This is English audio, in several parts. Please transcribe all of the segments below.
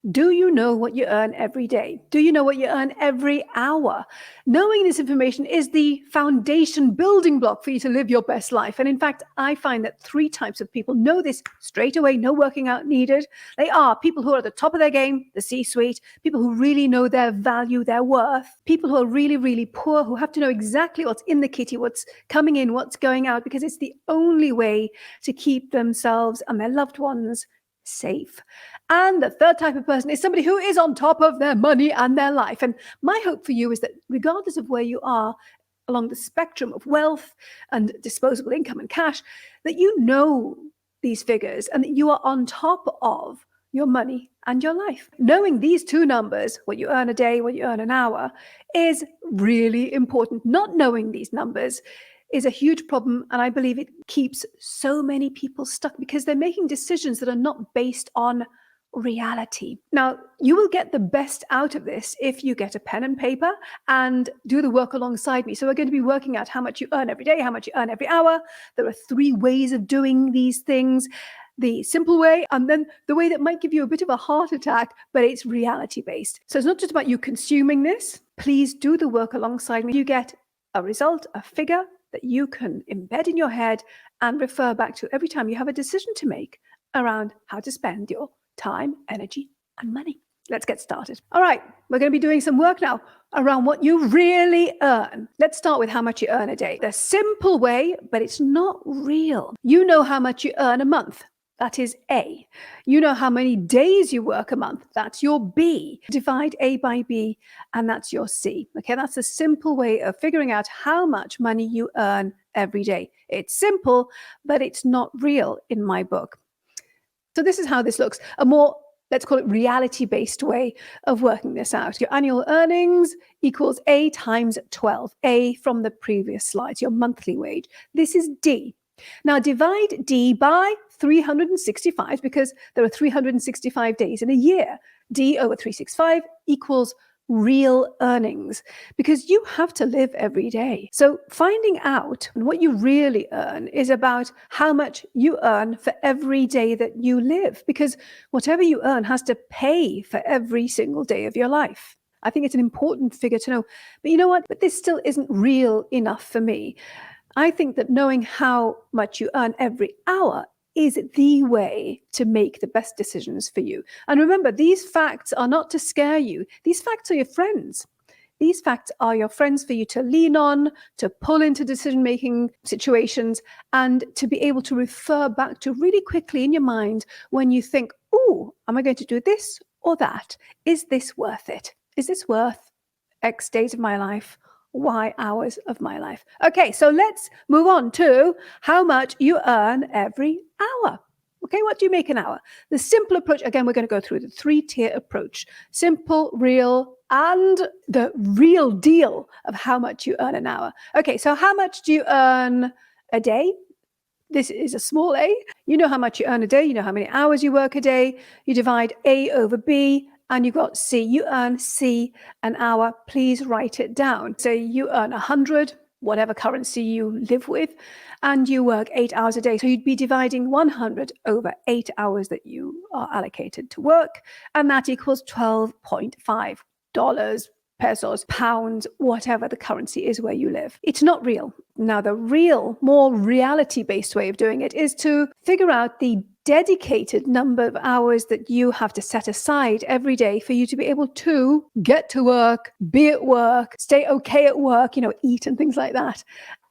Do you know what you earn every day? Do you know what you earn every hour? Knowing this information is the foundation building block for you to live your best life. And in fact, I find that 3 types of people know this straight away, no working out needed. They are people who are at the top of their game, the C-suite, people who really know their value, their worth, people who are really, really poor, who have to know exactly what's in the kitty, what's coming in, what's going out, because it's the only way to keep themselves and their loved ones safe. And the third type of person is somebody who is on top of their money and their life. And my hope for you is that regardless of where you are along the spectrum of wealth and disposable income and cash, that you know these figures and that you are on top of your money and your life. Knowing these 2 numbers, what you earn a day, what you earn an hour, is really important. Not knowing these numbers is a huge problem, and I believe it keeps so many people stuck because they're making decisions that are not based on reality. Now, you will get the best out of this if you get a pen and paper and do the work alongside me. So we're going to be working out how much you earn every day, how much you earn every hour. There are 3 ways of doing these things. The simple way, and then the way that might give you a bit of a heart attack, but it's reality-based. So it's not just about you consuming this. Please do the work alongside me. You get a result, a figure that you can embed in your head and refer back to every time you have a decision to make around how to spend your time, energy, and money. Let's get started. All right, we're going to be doing some work now around what you really earn. Let's start with how much you earn a day. The simple way, but it's not real. You know how much you earn a month. That is A. You know how many days you work a month. That's your B. Divide A by B, and that's your C. Okay, that's a simple way of figuring out how much money you earn every day. It's simple, but it's not real in my book. So this is how this looks. A more, let's call it reality-based way of working this out. Your annual earnings equals A times 12. A from the previous slides, your monthly wage. This is D. Now divide D by 365 because there are 365 days in a year. D over 365 equals real earnings because you have to live every day. So finding out what you really earn is about how much you earn for every day that you live, because whatever you earn has to pay for every single day of your life. I think it's an important figure to know. But you know what? But this still isn't real enough for me. I think that knowing how much you earn every hour is the way to make the best decisions for you. And remember, these facts are not to scare you. These facts are your friends. These facts are your friends for you to lean on, to pull into decision-making situations, and to be able to refer back to really quickly in your mind when you think, oh, am I going to do this or that? Is this worth it? Is this worth X days of my life? Y hours of my life? Okay, so let's move on to how much you earn every hour. Okay, what do you make an hour? The simple approach, again, we're going to go through the 3-tier approach. Simple, real, and the real deal of how much you earn an hour. Okay, so how much do you earn a day? This is a small a. You know how much you earn a day. You know how many hours you work a day. You divide A over B. And you've got C. You earn C an hour. Please write it down. Say you earn 100, whatever currency you live with, and you work 8 hours a day. So you'd be dividing 100 over 8 hours that you are allocated to work. And that equals $12.5, pesos, pounds, whatever the currency is where you live. It's not real. Now, the real, more reality-based way of doing it is to figure out the dedicated number of hours that you have to set aside every day for you to be able to get to work, be at work, stay okay at work, eat and things like that.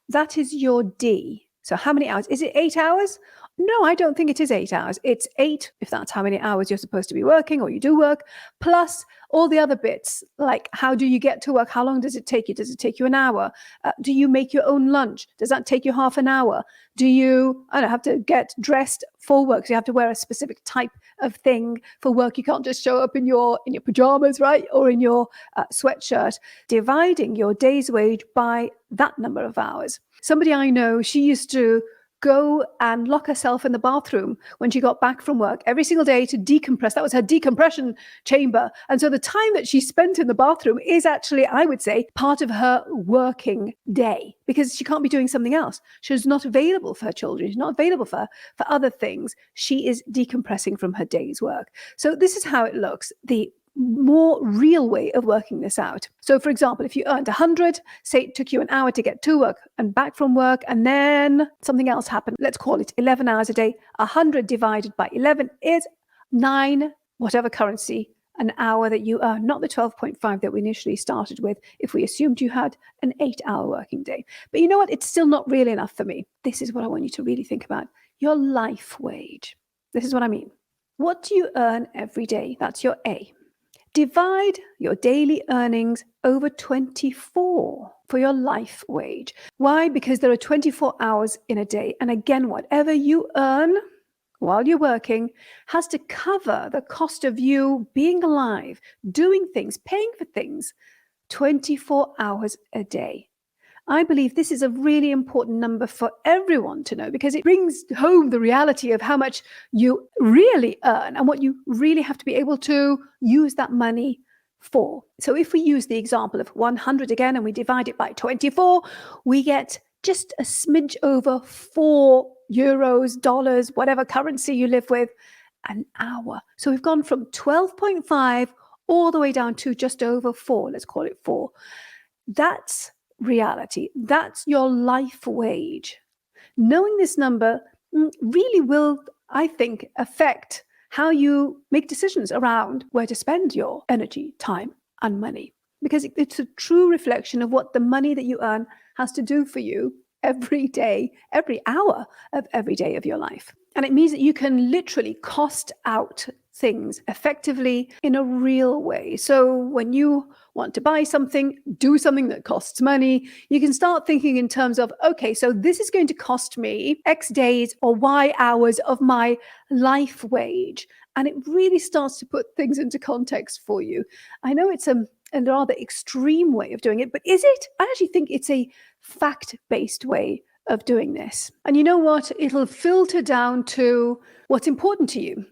That is your D. So how many hours? Is it 8 hours? No, I don't think it is 8 hours. It's 8, if that's how many hours you're supposed to be working or you do work, plus all the other bits, like how do you get to work? How long does it take you? Does it take you an hour? Do you make your own lunch? Does that take you half an hour? Do you, have to get dressed for work? So you have to wear a specific type of thing for work. You can't just show up in your pajamas, right? Or in your sweatshirt. Dividing your day's wage by that number of hours. Somebody I know, she used to go and lock herself in the bathroom when she got back from work every single day to decompress. That was her decompression chamber. And so the time that she spent in the bathroom is actually, I would say, part of her working day, because she can't be doing something else. She's not available for her children. She's not available for other things. She is decompressing from her day's work. So this is how it looks. The more real way of working this out. So for example, if you earned 100, say it took you an hour to get to work and back from work, and then something else happened, let's call it 11 hours a day, 100 divided by 11 is 9, whatever currency, an hour that you earn, not the 12.5 that we initially started with if we assumed you had an 8-hour working day. But you know what? It's still not really enough for me. This is what I want you to really think about. Your life wage. This is what I mean. What do you earn every day? That's your A. Divide your daily earnings over 24 for your life wage. Why? Because there are 24 hours in a day. And again, whatever you earn while you're working has to cover the cost of you being alive, doing things, paying for things 24 hours a day. I believe this is a really important number for everyone to know, because it brings home the reality of how much you really earn and what you really have to be able to use that money for. So if we use the example of 100 again and we divide it by 24, we get just a smidge over 4 euros, dollars, whatever currency you live with, an hour. So we've gone from 12.5 all the way down to just over 4. Let's call it 4. That's reality. That's your life wage. Knowing this number really will, I think, affect how you make decisions around where to spend your energy, time, and money, because it's a true reflection of what the money that you earn has to do for you every day, every hour of every day of your life. And it means that you can literally cost out things effectively in a real way. So when you want to buy something, do something that costs money, you can start thinking in terms of, okay, so this is going to cost me X days or Y hours of my life wage. And it really starts to put things into context for you. I know it's a rather extreme way of doing it, but is it? I actually think it's a fact-based way of doing this. And you know what? It'll filter down to what's important to you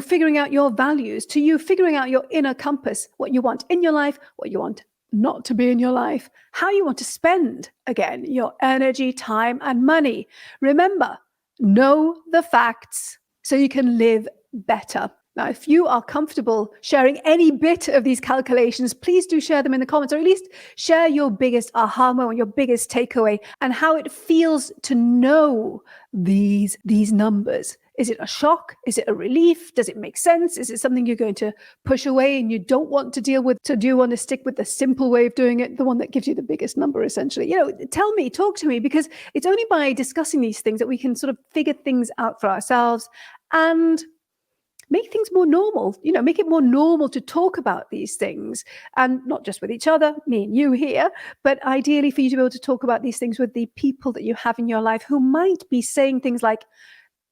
figuring out your values, to you figuring out your inner compass, what you want in your life, what you want not to be in your life, how you want to spend, again, your energy, time, and money. Remember, know the facts so you can live better. Now, if you are comfortable sharing any bit of these calculations, please do share them in the comments, or at least share your biggest aha moment, your biggest takeaway, and how it feels to know these numbers. Is it a shock? Is it a relief? Does it make sense? Is it something you're going to push away and you don't want to deal with? So do you want to stick with the simple way of doing it, the one that gives you the biggest number, essentially? Tell me, talk to me, because it's only by discussing these things that we can sort of figure things out for ourselves and make things more normal, make it more normal to talk about these things, and not just with each other, me and you here, but ideally for you to be able to talk about these things with the people that you have in your life who might be saying things like,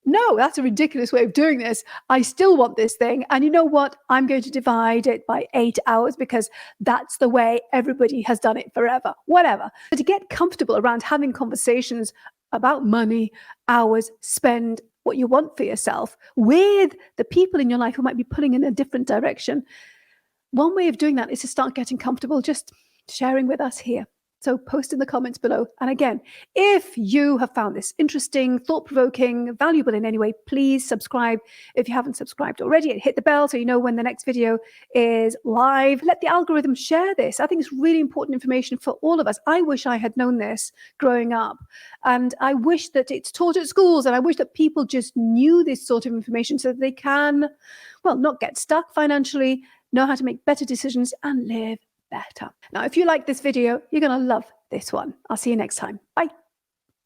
no, that's a ridiculous way of doing this. I still want this thing. And you know what? I'm going to divide it by 8 hours because that's the way everybody has done it forever, whatever. But to get comfortable around having conversations about money, hours, spend, what you want for yourself with the people in your life who might be pulling in a different direction. One way of doing that is to start getting comfortable just sharing with us here. So post in the comments below. And again, if you have found this interesting, thought-provoking, valuable in any way, please subscribe if you haven't subscribed already, and hit the bell so you know when the next video is live. Let the algorithm share this. I think it's really important information for all of us. I wish I had known this growing up. And I wish that it's taught at schools, and I wish that people just knew this sort of information so that they can, well, not get stuck financially, know how to make better decisions, and live better. Now, if you like this video, you're going to love this one. I'll see you next time. Bye.